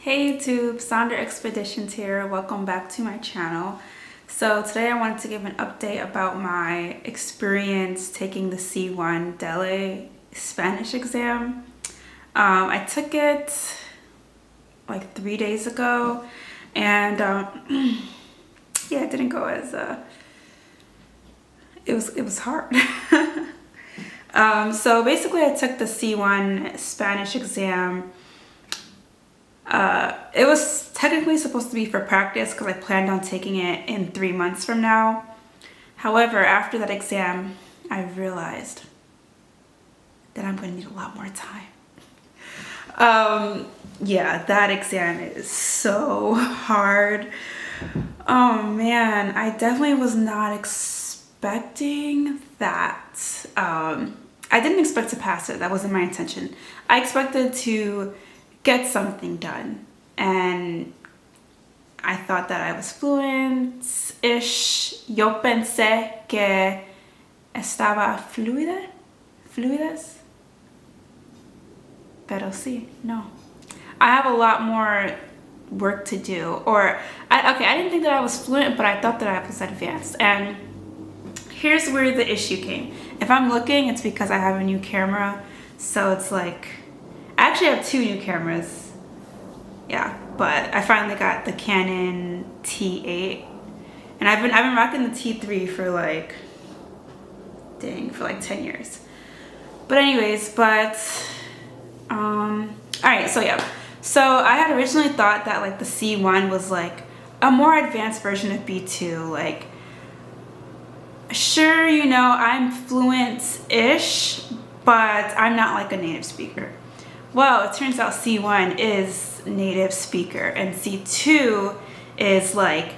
Hey YouTube, Sonder Expeditions here. Welcome back to my channel. So today I wanted to give an update about my experience taking the C1 DELE Spanish exam. I took it like 3 days ago and yeah, it didn't go as it was hard. So basically I took the C1 Spanish exam. It was technically supposed to be for practice because I planned on taking it in 3 months from now. However, after that exam, I realized that I'm going to need a lot more time. Yeah, that exam is so hard. Oh man, I definitely was not expecting that. I didn't expect to pass it. That wasn't my intention. I expected to get something done, and I thought that I was fluent-ish. Yo pensé que estaba fluidas, pero sí, no. I have a lot more work to do, or I didn't think that I was fluent, but I thought that I was advanced. And here's where the issue came. If I'm looking, it's because I have a new camera, so it's like I actually have 2 new cameras. Yeah, but I finally got the Canon T8, and I've been rocking the T3 for like 10 years. But anyways, all right, so yeah. So I had originally thought that like the C1 was like a more advanced version of B2. Like, sure, you know, I'm fluent-ish, but I'm not like a native speaker. Well, it turns out C1 is native speaker, and C2 is like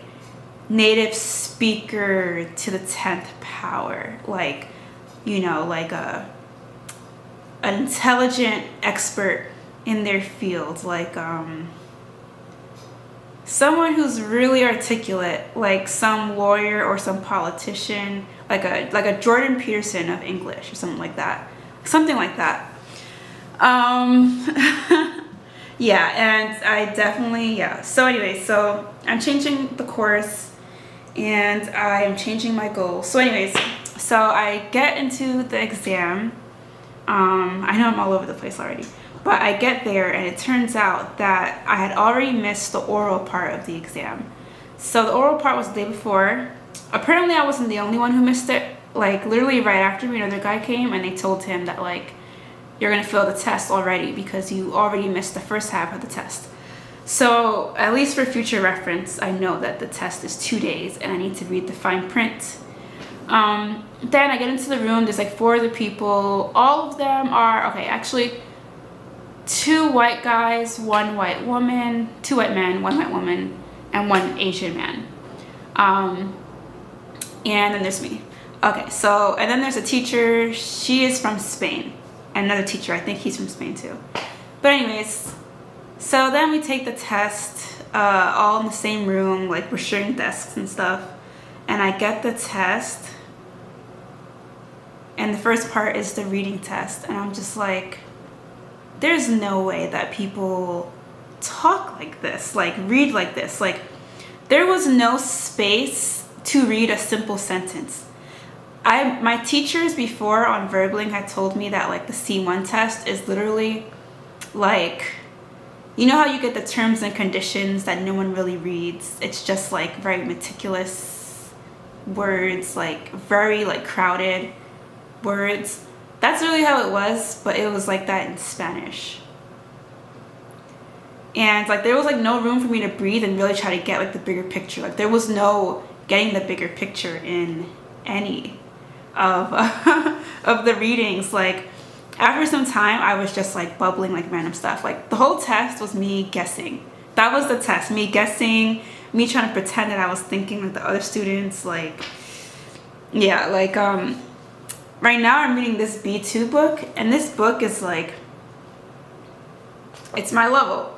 native speaker to the 10th power. Like, you know, like an intelligent expert in their field, like someone who's really articulate, like some lawyer or some politician, like a Jordan Peterson of English or something like that. Yeah, and I definitely, yeah. So anyways, so I'm changing the course and I am changing my goal. So anyways, so I get into the exam. I know I'm all over the place already, but I get there and it turns out that I had already missed the oral part of the exam. So the oral part was the day before. Apparently I wasn't the only one who missed it. Like literally right after me, another guy came and they told him that like, you're gonna fail the test already because you already missed the first half of the test. So at least for future reference, I know that the test is 2 days and I need to read the fine print. Then I get into the room, there's like 4 other people. All of them are, okay, actually 2 white guys, 1 white woman, 2 white men, 1 white woman, and 1 Asian man. And then there's me. Okay, so, and then there's a teacher, she is from Spain. And another teacher, I think he's from Spain too. But anyways, so then we take the test, all in the same room, like we're sharing desks and stuff. And I get the test, and the first part is the reading test. And I'm just like, there's no way that people talk like this, like read like this. Like there was no space to read a simple sentence. My teachers before on Verbling had told me that like the C1 test is literally like, you know how you get the terms and conditions that no one really reads? It's just like very meticulous words, like very like crowded words. That's really how it was, but it was like that in Spanish. And like there was like no room for me to breathe and really try to get like the bigger picture. Like there was no getting the bigger picture in any of of the readings. Like after some time I was just like bubbling like random stuff. Like the whole test was me guessing. That was the test, me guessing, me trying to pretend that I was thinking like the other students. Like yeah, like right now I'm reading this B2 book, and this book is like, it's my level.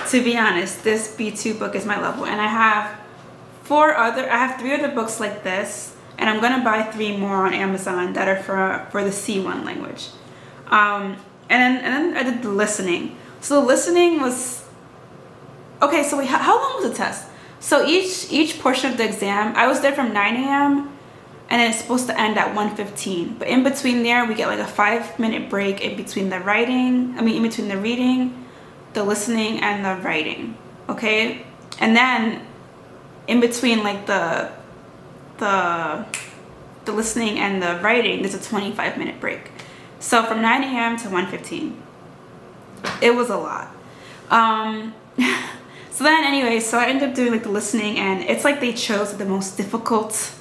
To be honest, this B2 book is my level, and I have 3 other books like this. And I'm gonna buy 3 more on Amazon that are for the C1 language. And then I did the listening. So the listening was okay, so how long was the test? So each portion of the exam, I was there from 9 a.m. and then it's supposed to end at 1:15. But in between there, we get like a 5-minute break in between the in between the reading, the listening, and the writing. Okay, and then in between like the listening and the writing, there's a 25-minute break. So from 9 a.m. to 1:15. It was a lot. So then anyway, so I ended up doing like the listening, and it's like they chose the most difficult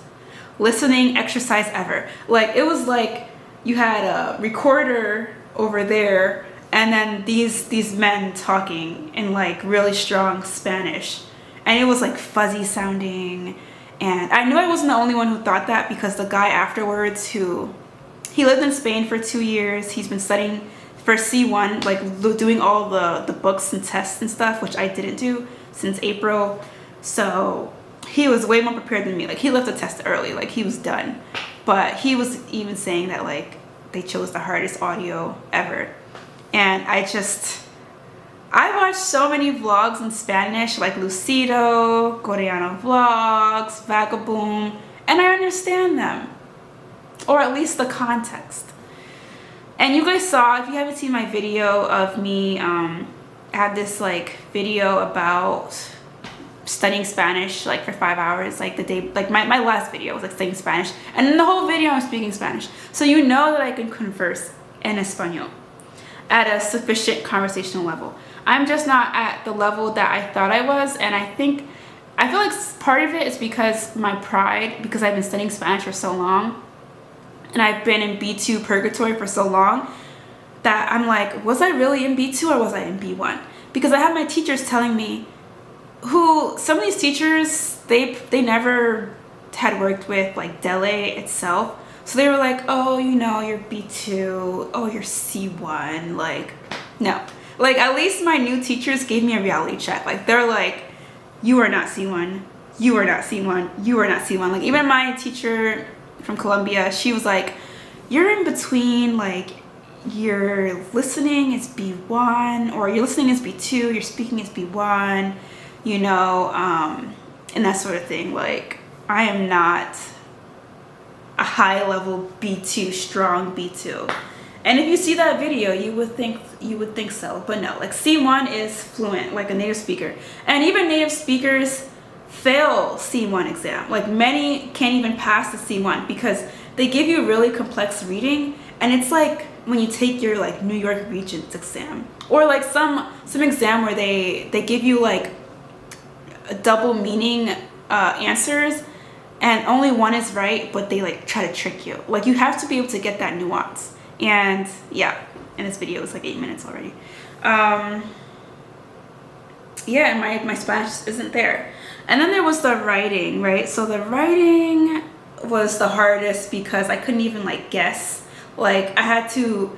listening exercise ever. Like it was like you had a recorder over there and then these men talking in like really strong Spanish, and it was like fuzzy sounding. And I knew I wasn't the only one who thought that, because the guy afterwards, he lived in Spain for 2 years, he's been studying for C1, like doing all the books and tests and stuff, which I didn't do since April. So he was way more prepared than me. Like he left the test early, like he was done. But he was even saying that like they chose the hardest audio ever. And I watched so many vlogs in Spanish, like Lucido, Coreano vlogs, Vagaboom, and I understand them, or at least the context. And you guys saw, if you haven't seen my video of me, I had this like video about studying Spanish like for 5 hours, like the day, like my last video was like studying Spanish, and in the whole video I'm speaking Spanish. So you know that I can converse in Espanol at a sufficient conversational level. I'm just not at the level that I thought I was, and I feel like part of it is because my pride, because I've been studying Spanish for so long, and I've been in B2 purgatory for so long, that I'm like, was I really in B2 or was I in B1? Because I have my teachers telling me, some of these teachers, they never had worked with like DELE itself. So they were like, oh, you know, you're B2, oh, you're C1, like, no. Like, at least my new teachers gave me a reality check. Like, they're like, you are not C1, you are not C1, you are not C1. Like, even my teacher from Colombia, she was like, you're in between, like, your listening is B1, or your listening is B2, your speaking is B1, you know, and that sort of thing. Like, I am not a high level B2, strong B2. And if you see that video, you would think so, but no. Like C1 is fluent, like a native speaker, and even native speakers fail C1 exam. Like many can't even pass the C1 because they give you really complex reading, and it's like when you take your like New York Regents exam, or like some exam where they give you like a double meaning answers, and only one is right, but they like try to trick you. Like you have to be able to get that nuance. And yeah, and this video is like 8 minutes already. Yeah, and my Spanish isn't there. And then there was the writing, right? So the writing was the hardest because I couldn't even like guess. Like I had to,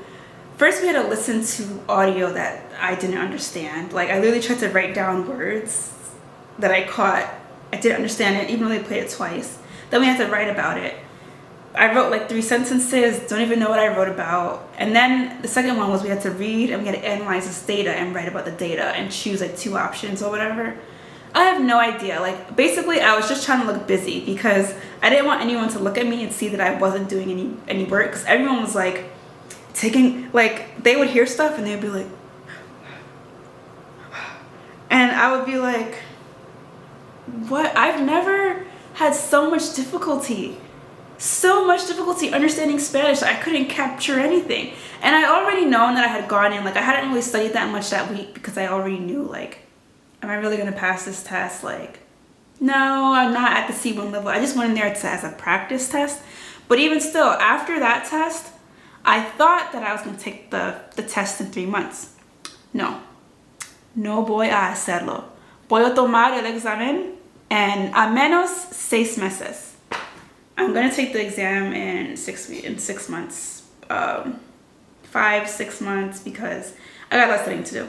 first we had to listen to audio that I didn't understand. Like I literally tried to write down words that I caught. I didn't understand it, even though they played it twice. Then we had to write about it. I wrote like 3 sentences, don't even know what I wrote about. And then the second one was we had to read and we had to analyze this data and write about the data and choose like 2 options or whatever. I have no idea. Like basically I was just trying to look busy because I didn't want anyone to look at me and see that I wasn't doing any work, because everyone was like taking, like they would hear stuff and they'd be like, and I would be like, what? I've never had so much difficulty understanding Spanish that I couldn't capture anything. And I already known that I had gone in, like I hadn't really studied that much that week, because I already knew like, am I really gonna pass this test? Like, no, I'm not at the C1 level. I just went in there as a practice test. But even still, after that test, I thought that I was gonna take the test in 3 months. No voy a hacerlo. Voy a tomar el examen en a menos 6 meses. I'm gonna take the exam in 6 months, 5-6 months, because I got less studying to do.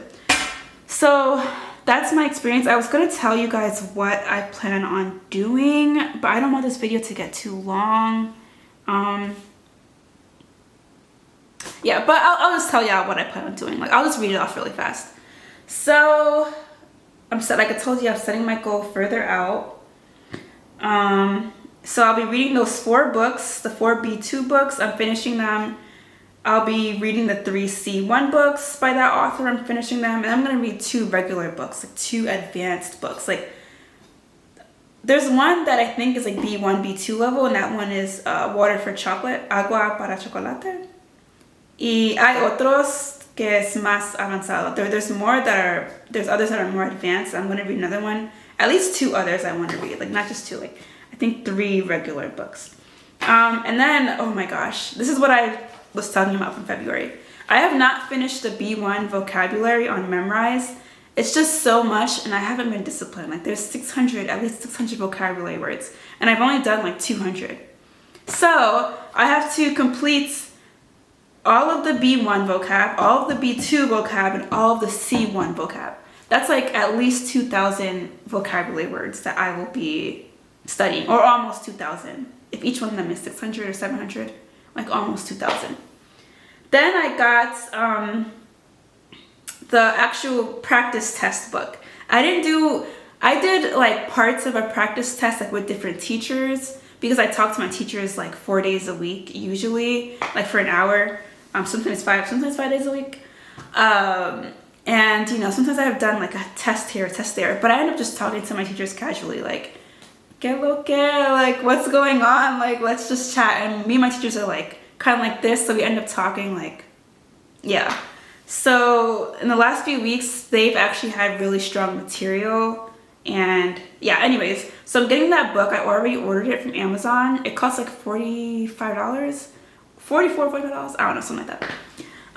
So that's my experience. I was gonna tell you guys what I plan on doing, but I don't want this video to get too long. Yeah, but I'll just tell y'all what I plan on doing. Like I'll just read it off really fast. So I'm like I told you, I'm setting my goal further out. So I'll be reading those 4 books, the 4 B2 books. I'm finishing them. I'll be reading the 3 C1 books by that author. I'm finishing them, and I'm gonna read 2 regular books, like 2 advanced books. Like there's one that I think is like B1, B2 level, and that one is Water for Chocolate, Agua para Chocolate. Y hay otros que es más avanzado. There's others that are more advanced. I'm gonna read another one, at least 2 others I want to read, like not just 2, like I think 3 regular books. And then, oh my gosh, this is what I was talking about from February. I have not finished the B1 vocabulary on Memrise. It's just so much, and I haven't been disciplined. Like there's at least 600 vocabulary words, and I've only done like 200. So I have to complete all of the B1 vocab, all of the B2 vocab, and all of the C1 vocab. That's like at least 2,000 vocabulary words that I will be studying, or almost 2,000. If each one of them is 600 or 700, like almost 2,000. Then I got the actual practice test book. I did like parts of a practice test like with different teachers, because I talk to my teachers like 4 days a week usually, like for an hour, sometimes 5 days a week. And you know, sometimes I have done like a test here, a test there, but I end up just talking to my teachers casually, like, "Que lo que?" Like, what's going on? Like, let's just chat. And me and my teachers are like kind of like this, so we end up talking, like, yeah. So in the last few weeks, they've actually had really strong material, and yeah, anyways, so I'm getting that book. I already ordered it from Amazon. It costs like $45, $45, I don't know, something like that.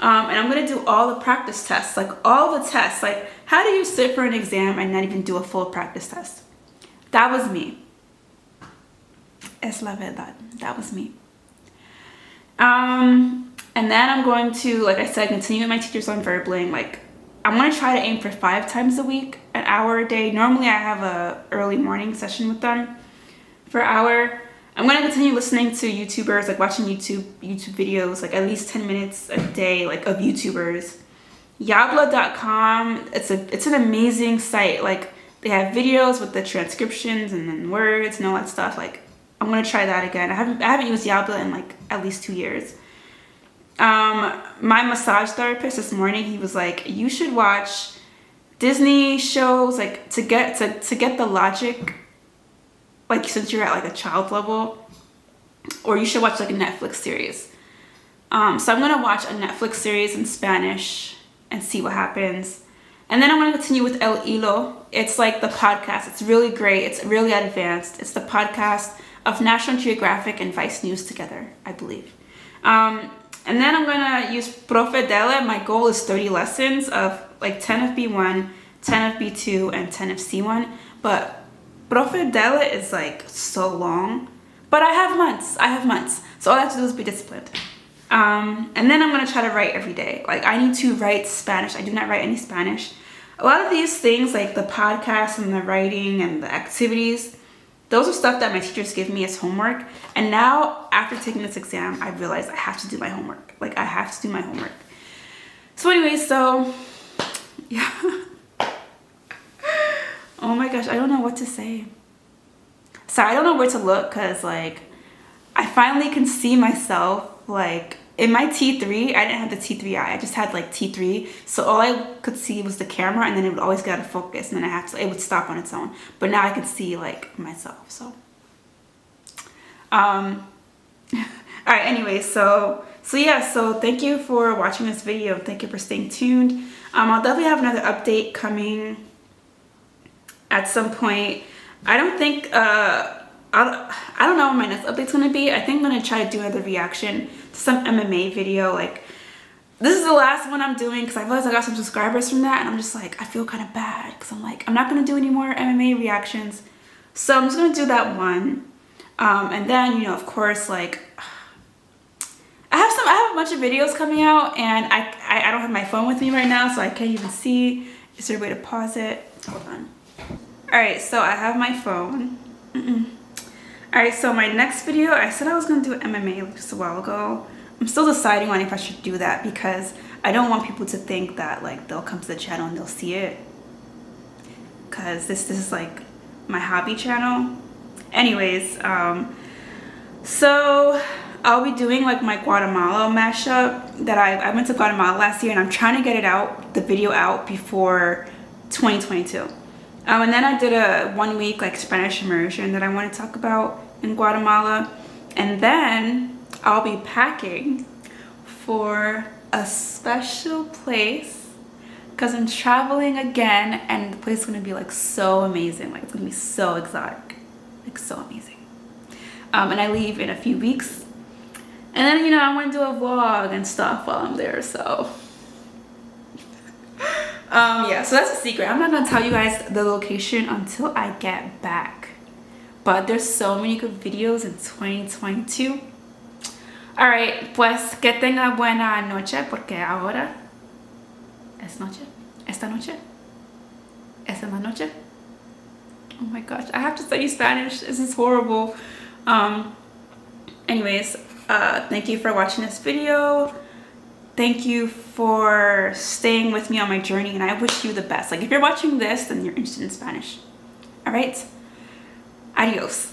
And I'm gonna do all the practice tests, like all the tests. Like, how do you sit for an exam and not even do a full practice test? That was me. Es la verdad. That was me. And then I'm going to, like I said, continue with my teachers on Verbling. Like, I'm gonna try to aim for 5 times a week, an hour a day. Normally I have a early morning session with them for an hour. I'm gonna continue listening to YouTubers, like watching YouTube videos, like at least 10 minutes a day, like of YouTubers. Yabla.com, it's an amazing site. Like, they have videos with the transcriptions and then words and all that stuff. Like, I'm gonna try that again. I haven't used Yabla in like at least 2 years. My massage therapist this morning, he was like, you should watch Disney shows, like to get the logic, like since you're at like a child level, or you should watch like a Netflix series. So I'm gonna watch a Netflix series in Spanish and see what happens. And then I'm gonna continue with El Hilo. It's like the podcast. It's really great. It's really advanced. It's the podcast of National Geographic and Vice News together, I believe. And then I'm gonna use Profe DELE. My goal is 30 lessons of like 10 of B1, 10 of B2, and 10 of C1. But Profe DELE is like so long. But I have months. So all I have to do is be disciplined. And then I'm gonna try to write every day. Like, I need to write Spanish. I do not write any Spanish. A lot of these things, like the podcast and the writing and the activities, those are stuff that my teachers give me as homework. And now, after taking this exam, I realized I have to do my homework. Like, I have to do my homework. So anyways, so, yeah. Oh my gosh, I don't know what to say. Sorry, I don't know where to look, because, like, I finally can see myself, like, in my T3, I didn't have the T3i, I just had like T3, so all I could see was the camera, and then it would always get out of focus, and then it would stop on its own. But now I can see like myself, so. Alright, anyway, so yeah, so thank you for watching this video, thank you for staying tuned. I'll definitely have another update coming at some point. I don't think, I don't know what my next update's gonna be. I think I'm gonna try to do another reaction to some MMA video. Like, this is the last one I'm doing because I realized I got some subscribers from that, and I'm just like, I feel kind of bad because I'm like, I'm not gonna do any more MMA reactions. So I'm just gonna do that one. And then, you know, of course, like, I have a bunch of videos coming out, and I don't have my phone with me right now, so I can't even see. Is there a way to pause it? Hold on. Alright, so I have my phone. Alright, so my next video, I said I was going to do MMA like just a while ago. I'm still deciding on if I should do that, because I don't want people to think that like they'll come to the channel and they'll see it. because this is like my hobby channel. Anyways, so I'll be doing like my Guatemala mashup that I went to Guatemala last year, and I'm trying to get it out, the video out, before 2022. And then I did a 1 week like Spanish immersion that I want to talk about in Guatemala, and then I'll be packing for a special place because I'm traveling again, and the place is gonna be like so amazing. Like it's gonna be so exotic, like so amazing. And I leave in a few weeks, and then, you know, I want to do a vlog and stuff while I'm there. So yeah, so that's a secret. I'm not gonna tell you guys the location until I get back, but there's so many good videos in 2022. All right, pues que tenga buena noche, porque ahora es noche. Esta noche. Esta la noche. Oh my gosh, I have to study Spanish. This is horrible. Anyways, thank you for watching this video. Thank you for staying with me on my journey, and I wish you the best. Like, if you're watching this, then you're interested in Spanish. All right? Adios.